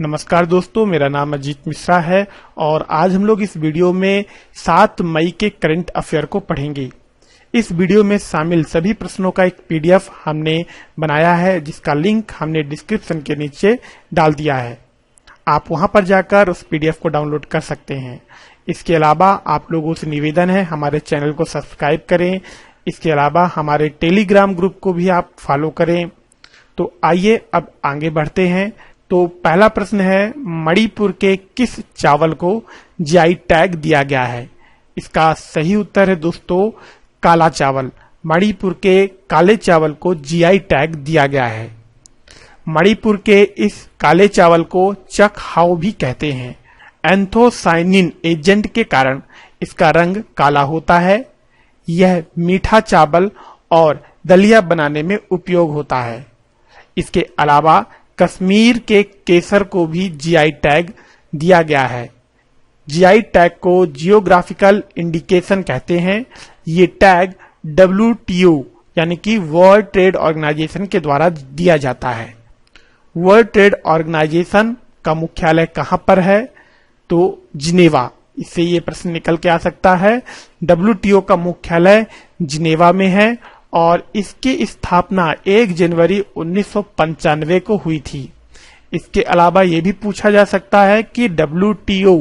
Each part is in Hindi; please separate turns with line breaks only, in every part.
नमस्कार दोस्तों, मेरा नाम अजीत मिश्रा है और आज हम लोग इस वीडियो में 7 मई के करंट अफेयर को पढ़ेंगे। इस वीडियो में शामिल सभी प्रश्नों का एक पीडीएफ हमने बनाया है, जिसका लिंक हमने डिस्क्रिप्शन के नीचे डाल दिया है। आप वहां पर जाकर उस पीडीएफ को डाउनलोड कर सकते हैं। इसके अलावा आप लोगों से निवेदन है, हमारे चैनल को सब्सक्राइब करें। इसके अलावा हमारे टेलीग्राम ग्रुप को भी आप फॉलो करें। तो आइए अब आगे बढ़ते हैं। तो पहला प्रश्न है, मणिपुर के किस चावल को जीआई टैग दिया गया है? इसका सही उत्तर है दोस्तों काला चावल। मणिपुर के काले चावल को जीआई टैग दिया गया है। मणिपुर के इस काले चावल को चक हाउ भी कहते हैं। एंथोसाइनिन एजेंट के कारण इसका रंग काला होता है। यह मीठा चावल और दलिया बनाने में उपयोग होता है। इसके अलावा कश्मीर के केसर को भी जीआई टैग दिया गया है। जीआई टैग को जियोग्राफिकल इंडिकेशन कहते हैं। ये टैग WTO यानी कि वर्ल्ड ट्रेड ऑर्गेनाइजेशन के द्वारा दिया जाता है। वर्ल्ड ट्रेड ऑर्गेनाइजेशन का मुख्यालय कहां पर है? तो जिनेवा। इससे ये प्रश्न निकल के आ सकता है। WTO का मुख्यालय जिनेवा में है और इसकी स्थापना 1 जनवरी 1995 को हुई थी। इसके अलावा ये भी पूछा जा सकता है कि WTO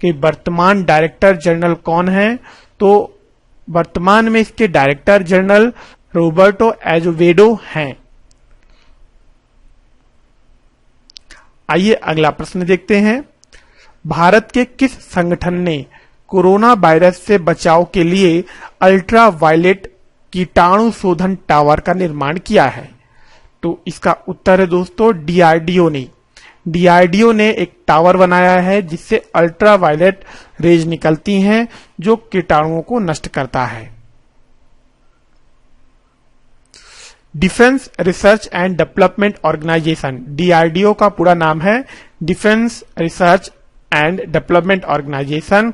के वर्तमान डायरेक्टर जनरल कौन है? तो वर्तमान में इसके डायरेक्टर जनरल रोबर्टो एजोवेडो हैं। आइए अगला प्रश्न देखते हैं। भारत के किस संगठन ने कोरोना वायरस से बचाव के लिए अल्ट्रा वायलेट कीटाणु शोधन टावर का निर्माण किया है? तो इसका उत्तर है दोस्तों डीआरडीओ ने। डीआरडीओ ने एक टावर बनाया है जिससे अल्ट्रा वायलेट रेज निकलती हैं जो कीटाणुओं को नष्ट करता है। Defence research and development organisation, DRDO का पूरा नाम है defence research and development organisation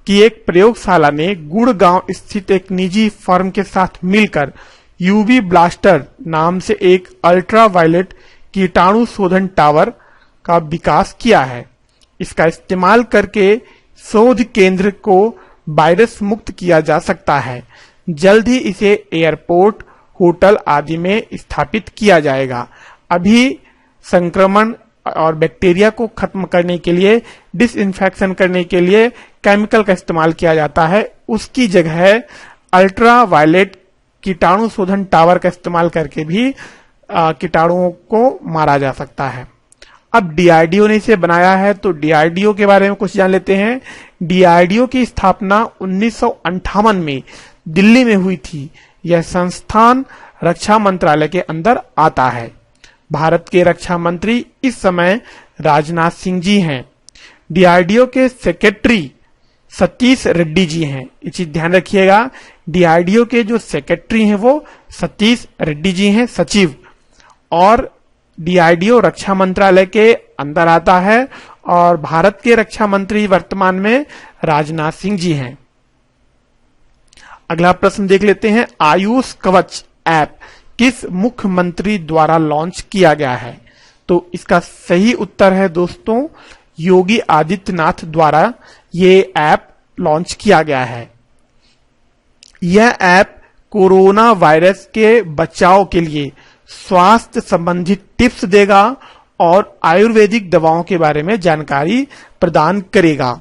की एक प्रयोगशाला ने गुड़गांव स्थित एक निजी फर्म के साथ मिलकर यूवी ब्लास्टर नाम से एक अल्ट्रा वायलेट कीटाणु शोधन टावर का विकास किया है। इसका इस्तेमाल करके शोध केंद्र को वायरस मुक्त किया जा सकता है। जल्द ही इसे एयरपोर्ट, होटल आदि में स्थापित किया जाएगा। अभी संक्रमण और बैक्टीरिया को खत्म करने के लिए, डिसइंफेक्शन करने के लिए केमिकल का इस्तेमाल किया जाता है। उसकी जगह अल्ट्रा वायलेट कीटाणु शोधन टावर का इस्तेमाल करके भी कीटाणुओं को मारा जा सकता है। अब डीआरडीओ ने इसे बनाया है, तो डीआरडीओ के बारे में कुछ जान लेते हैं। डीआरडीओ की स्थापना 1958 में दिल्ली में हुई थी। यह संस्थान रक्षा मंत्रालय के अंदर आता है। भारत के रक्षा मंत्री इस समय राजनाथ सिंह जी हैं। डीआरडीओ के सेक्रेटरी सतीश रेड्डी जी हैं। ये चीज ध्यान रखिएगा, डीआरडीओ के जो सेक्रेटरी हैं वो सतीश रेड्डी जी हैं, सचिव। और डीआरडीओ रक्षा मंत्रालय के अंदर आता है और भारत के रक्षा मंत्री वर्तमान में राजनाथ सिंह जी हैं। अगला प्रश्न देख लेते हैं। आयुष कवच ऐप किस मुख्यमंत्री द्वारा लॉन्च किया गया है? तो इसका सही उत्तर है दोस्तों योगी आदित्यनाथ द्वारा ये ऐप लॉन्च किया गया है। यह ऐप कोरोना वायरस के बचाव के लिए स्वास्थ्य संबंधित टिप्स देगा और आयुर्वेदिक दवाओं के बारे में जानकारी प्रदान करेगा।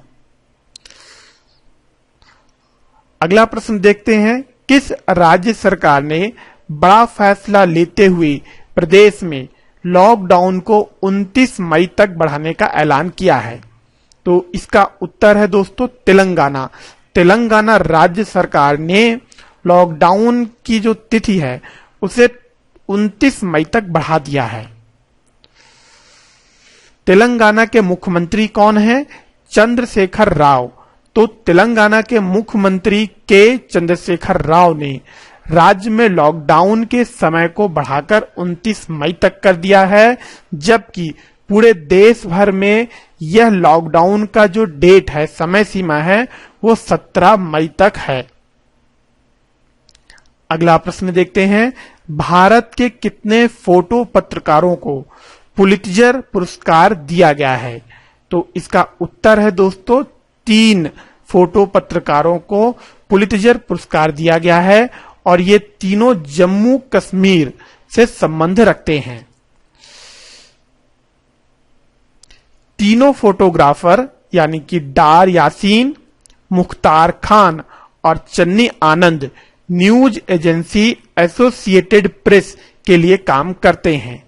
अगला प्रश्न देखते हैं। किस राज्य सरकार ने बड़ा फैसला लेते हुए प्रदेश में लॉकडाउन को 29 मई तक बढ़ाने का ऐलान किया है? तो इसका उत्तर है दोस्तों तेलंगाना। तेलंगाना राज्य सरकार ने लॉकडाउन की जो तिथि है उसे 29 मई तक बढ़ा दिया है। तेलंगाना के मुख्यमंत्री कौन है? चंद्रशेखर राव। तो तेलंगाना के मुख्यमंत्री के चंद्रशेखर राव ने राज्य में लॉकडाउन के समय को बढ़ाकर 29 मई तक कर दिया है, जबकि पूरे देश भर में यह लॉकडाउन का जो डेट है, समय सीमा है, वो 17 मई तक है। अगला प्रश्न देखते हैं। भारत के कितने फोटो पत्रकारों को पुलित्जर पुरस्कार दिया गया है? तो इसका उत्तर है दोस्तों 3 फोटो पत्रकारों को पुलित्जर पुरस्कार दिया गया है और ये तीनों जम्मू कश्मीर से संबंध रखते हैं। तीनों फोटोग्राफर यानी कि डार यासीन, मुख्तार खान और चन्नी आनंद न्यूज एजेंसी एसोसिएटेड प्रेस के लिए काम करते हैं।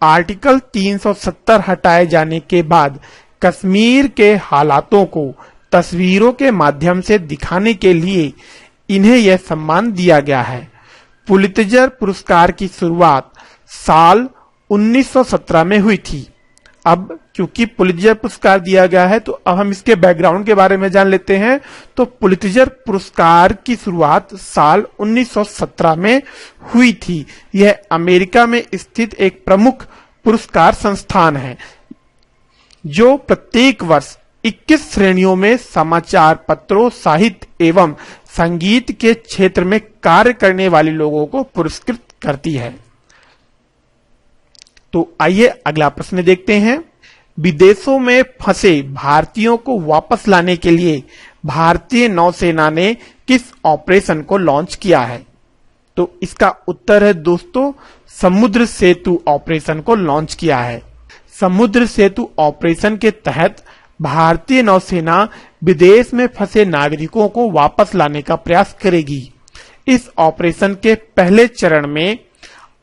आर्टिकल 370 हटाए जाने के बाद कश्मीर के हालातों को तस्वीरों के माध्यम से दिखाने के लिए इन्हें यह सम्मान दिया गया है। पुलित्जर पुरस्कार की शुरुआत साल 1917 में हुई थी। अब क्योंकि पुलित्जर पुरस्कार दिया गया है तो अब हम इसके बैकग्राउंड के बारे में जान लेते हैं। तो पुलित्जर पुरस्कार की शुरुआत साल 1917 में हुई थी। यह अमेरिका में स्थित एक प्रमुख पुरस्कार संस्थान है जो प्रत्येक वर्ष 21 श्रेणियों में समाचार पत्रों, साहित्य एवं संगीत के क्षेत्र में कार्य करने वाले लोगों को पुरस्कृत करती है। तो आइए अगला प्रश्न देखते हैं। विदेशों में फंसे भारतीयों को वापस लाने के लिए भारतीय नौसेना ने किस ऑपरेशन को लॉन्च किया है? तो इसका उत्तर है दोस्तों समुद्र सेतु ऑपरेशन को लॉन्च किया है। समुद्र सेतु ऑपरेशन के तहत भारतीय नौसेना विदेश में फंसे नागरिकों को वापस लाने का प्रयास करेगी। इस ऑपरेशन के पहले चरण में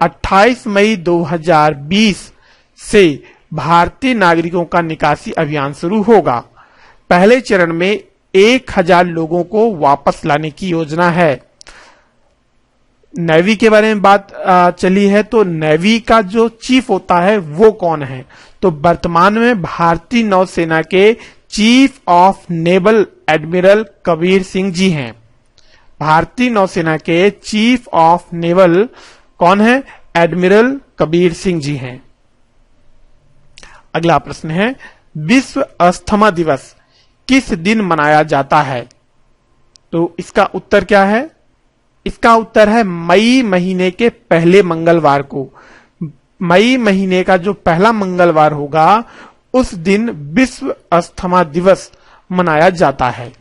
28 मई 2020 से भारतीय नागरिकों का निकासी अभियान शुरू होगा। पहले चरण में 1000 लोगों को वापस लाने की योजना है। नेवी के बारे में बात चली है तो नेवी का जो चीफ होता है वो कौन है? तो वर्तमान में भारतीय नौसेना के chief of naval admiral Kabir Singh ji हैं। भारतीय नौसेना के चीफ ऑफ नेवल कौन है? एडमिरल कबीर सिंह जी हैं। अगला प्रश्न है विश्व अस्थमा दिवस किस दिन मनाया जाता है? तो इसका उत्तर क्या है? इसका उत्तर है मई महीने के पहले मंगलवार को। मई महीने का जो पहला मंगलवार होगा उस दिन विश्व अस्थमा दिवस मनाया जाता है।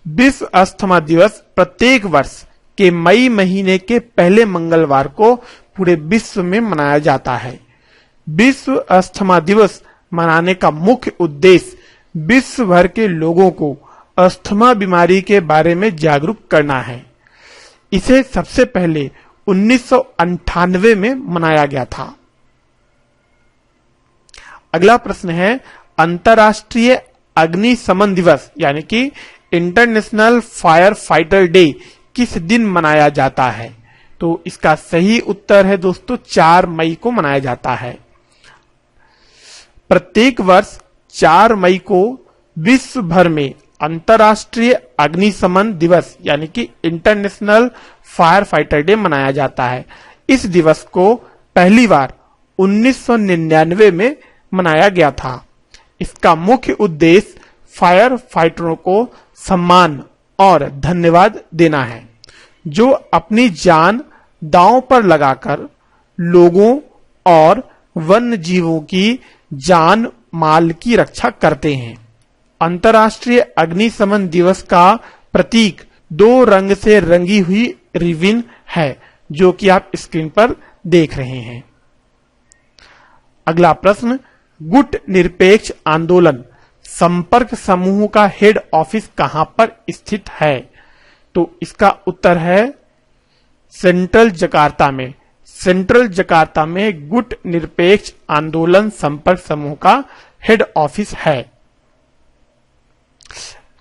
विश्व अस्थमा दिवस प्रत्येक वर्ष के मई महीने के पहले मंगलवार को पूरे विश्व में मनाया जाता है। विश्व अस्थमा दिवस मनाने का मुख्य उद्देश्य विश्व भर के लोगों को अस्थमा बीमारी के बारे में जागरूक करना है। इसे सबसे पहले 1998 में मनाया गया था। अगला प्रश्न है अंतर्राष्ट्रीय अग्निशमन दिवस यानी कि इंटरनेशनल फायर फाइटर डे किस दिन मनाया जाता है? तो इसका सही उत्तर है दोस्तों 4 मई को मनाया जाता है। प्रत्येक वर्ष 4 मई को विश्व भर में अंतर्राष्ट्रीय अग्निशमन दिवस यानी कि इंटरनेशनल फायर फाइटर डे मनाया जाता है। इस दिवस को पहली बार 1999 में मनाया गया था। इसका मुख्य उद्देश्य फायर फाइटरों को सम्मान और धन्यवाद देना है जो अपनी जान दांव पर लगाकर लोगों और वन्य जीवों की जान माल की रक्षा करते हैं। अंतर्राष्ट्रीय अग्निशमन दिवस का प्रतीक 2 रंग से रंगी हुई रिबन है जो कि आप स्क्रीन पर देख रहे हैं। अगला प्रश्न गुट निरपेक्ष आंदोलन संपर्क समूह का हेड ऑफिस कहां पर स्थित है? तो इसका उत्तर है सेंट्रल जकार्ता में। सेंट्रल जकार्ता में गुट निरपेक्ष आंदोलन संपर्क समूह का हेड ऑफिस है।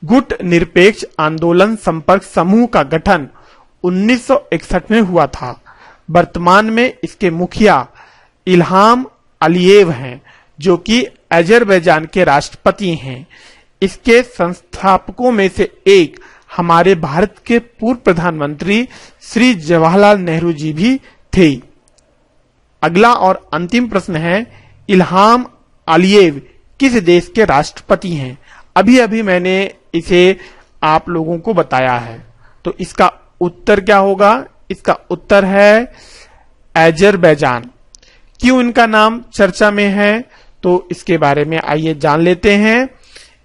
गुट निरपेक्ष आंदोलन संपर्क समूह का गठन 1961 में हुआ था। वर्तमान में इसके मुखिया इल्हाम अलियेव हैं जो कि अजरबैजान के राष्ट्रपति हैं। इसके संस्थापकों में से एक हमारे भारत के पूर्व प्रधानमंत्री श्री जवाहरलाल नेहरू जी भी थे। अगला और अंतिम प्रश्न है इल्हाम अलियेव किस देश के राष्ट्रपति हैं? अभी अभी मैंने इसे आप लोगों को बताया है। तो इसका उत्तर क्या होगा? इसका उत्तर है अजरबैजान। क्यों इनका नाम चर्चा में है, तो इसके बारे में आइए जान लेते हैं।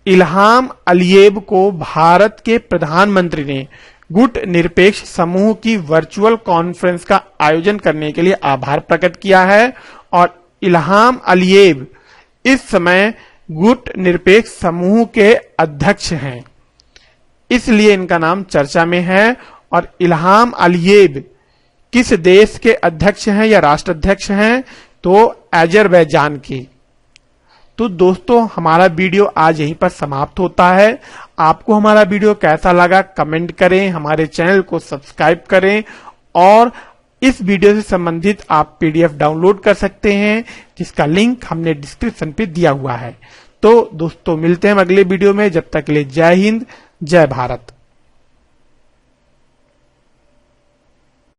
इल्हाम अलियेव को भारत के प्रधानमंत्री ने गुट निरपेक्ष समूह की वर्चुअल कॉन्फ्रेंस का आयोजन करने के लिए आभार प्रकट किया है और इल्हाम अलियेव इस समय गुट निरपेक्ष समूह के अध्यक्ष हैं, इसलिए इनका नाम चर्चा में है। और इल्हाम अलियेव किस देश के अध्यक्ष हैं या राष्ट्राध्यक्ष हैं, तो अजरबैजान के। तो दोस्तों हमारा वीडियो आज यहीं पर समाप्त होता है। आपको हमारा वीडियो कैसा लगा कमेंट करें, हमारे चैनल को सब्सक्राइब करें और इस वीडियो से संबंधित आप पीडीएफ डाउनलोड कर सकते हैं, जिसका लिंक हमने डिस्क्रिप्शन पे दिया हुआ है। तो दोस्तों मिलते हैं अगले वीडियो में, जब तक के लिए जय हिंद जय भारत।